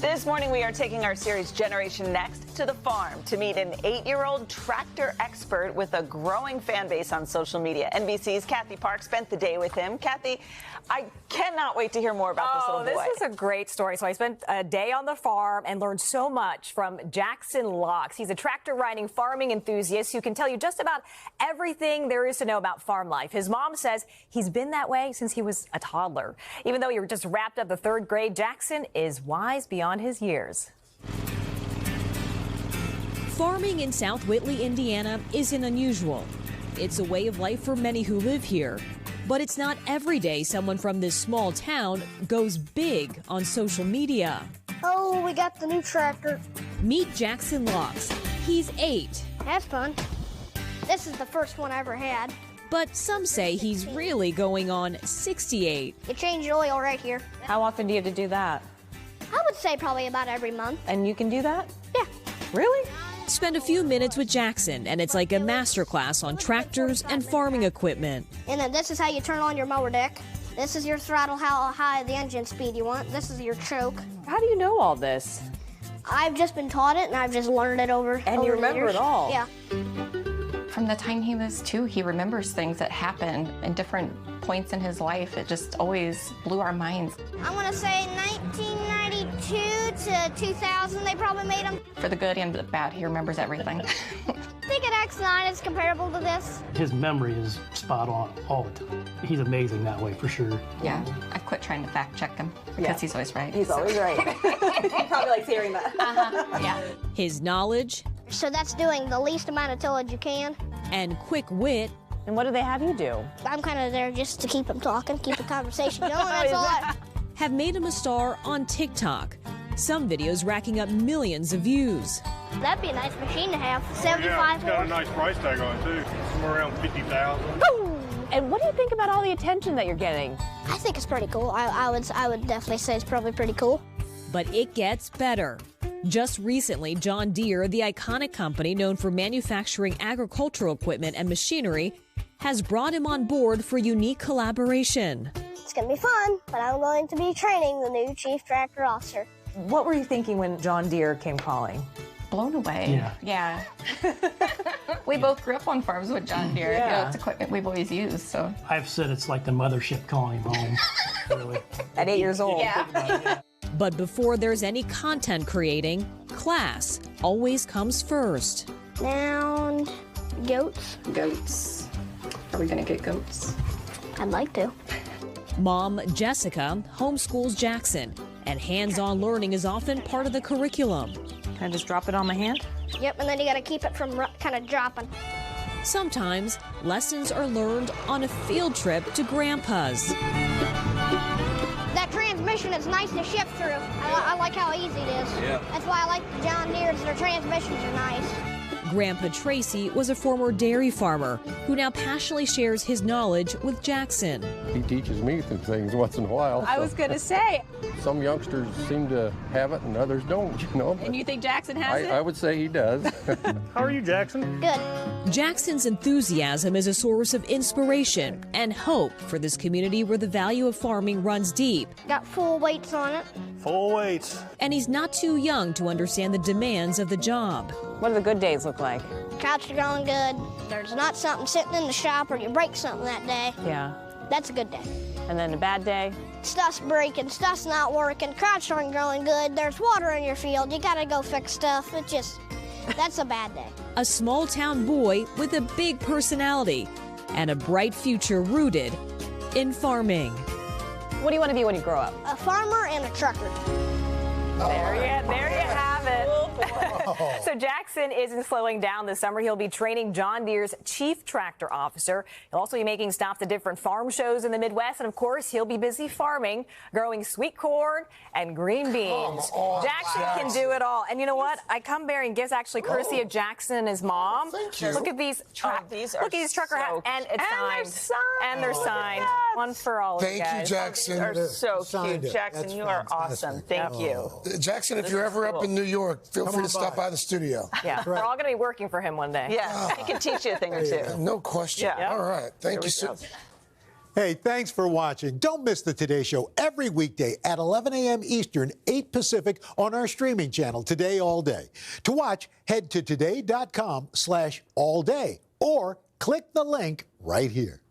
This morning, we are taking our series Generation Next to the farm to meet an 8-year-old tractor expert with a growing fan base on social media. NBC's Kathy Park spent the day with him. Kathy, I cannot wait to hear more about this little boy. This is a great story. So I spent a day on the farm and learned so much from Jackson Locks. He's a tractor riding farming enthusiast who can tell you just about everything there is to know about farm life. His mom says he's been that way since he was a toddler. Even though he just wrapped up the 3rd grade, Jackson is wise beyond his years. Farming in South Whitley, Indiana isn't unusual. It's a way of life for many who live here. But it's not every day someone from this small town goes big on social media. Oh, we got the new tractor. Meet Jackson Locks. He's 8. That's fun. This is the first one I ever had. But some say he's really going on 68. You change the oil right here. How often do you have to do that? I would say probably about every month. And you can do that? Yeah. Really? Spend a few minutes with Jackson, and it's like a masterclass on tractors and farming equipment. And then this is how you turn on your mower deck. This is your throttle, how high the engine speed you want. This is your choke. How do you know all this? I've just been taught it, and I've just learned it over. And you the remember years. it all? Yeah. From the time he was 2, he remembers things that happened in different points in his life. It just always blew our minds. I want to say 1992 to 2000, they probably made them. For the good and the bad, he remembers everything. I think an X9 is comparable to this. His memory is spot on all the time. He's amazing that way, for sure. Yeah, I've quit trying to fact check him because he's always right. He's always right. He probably likes hearing that. Yeah. His knowledge So that's doing the least amount of tillage you can. and quick wit And what do they have you do? I'm kind of there just to keep them talking, keep the conversation going. That's all. have made him a star on TikTok. Some videos racking up millions of views. That'd be a nice machine to have. 75 Yeah, it's got a horse. nice price tag on it too. Somewhere around 50,000. And what do you think about all the attention that you're getting? I think it's pretty cool. I would definitely say it's probably pretty cool. But it gets better. Just recently, John Deere, the iconic company known for manufacturing agricultural equipment and machinery, has brought him on board for unique collaboration. It's going to be fun, but I'm going to be training the new Chief Tractor Officer. What were you thinking when John Deere came calling? Blown away. Yeah. We both grew up on farms with John Deere. Yeah. You know, it's equipment we've always used, so. I've said it's like the mothership calling him home, really. At 8 years old. Yeah. But before there's any content creating, class always comes first. Now, goats. Goats. Are we gonna get goats? I'd like to. Mom, Jessica, homeschools Jackson, and hands-on learning is often part of the curriculum. Can I just drop it on my hand? Yep, and then you got to keep it from kind of dropping. Sometimes lessons are learned on a field trip to Grandpa's. That transmission is nice to shift through. I like how easy it is. Yeah. That's why I like the John Deere's. Their transmissions are nice. Grandpa Tracy was a former dairy farmer who now passionately shares his knowledge with Jackson. He teaches me some things once in a while. I was going to say. Some youngsters seem to have it and others don't, you know. And you think Jackson has I would say he does. How are you, Jackson? Good. Jackson's enthusiasm is a source of inspiration and hope for this community where the value of farming runs deep. Got full weights on it. Full weights. And he's not too young to understand the demands of the job. What do the good days look like? Crops are going good. There's not something sitting in the shop or you break something that day. Yeah. That's a good day. And then a bad day? Stuff's breaking, stuff's not working, crops aren't growing good, there's water in your field, you gotta go fix stuff. That's a bad day. A small town boy with a big personality and a bright future rooted in farming. What do you want to be when you grow up? A farmer and a trucker. There you have it. So Jackson isn't slowing down this summer. He'll be training John Deere's Chief Tractor Officer. He'll also be making stops at different farm shows in the Midwest. And, of course, he'll be busy farming, growing sweet corn and green beans. Jackson can do it all. And you know what? I come bearing gifts, actually, courtesy of Jackson and his mom. Thank you. Look at these. These are look at these trucker hats. And it's signed. And they're signed. Yes. One for all of you Thank guys. you, Jackson. These are so Signed cute. it. Jackson, That's you are fantastic. awesome. Thank you. Jackson, if This you're is ever cool. up in New York, feel Come free on to stop by the studio. Yeah, we're all going to be working for him one day. Yeah, he can teach you a thing or two. No question. Yeah. All right. Thank you, Here we sir. go. Hey, thanks for watching. Don't miss the Today Show every weekday at 11 a.m. Eastern, 8 Pacific on our streaming channel, Today All Day. To watch, head to today.com/allday or click the link right here.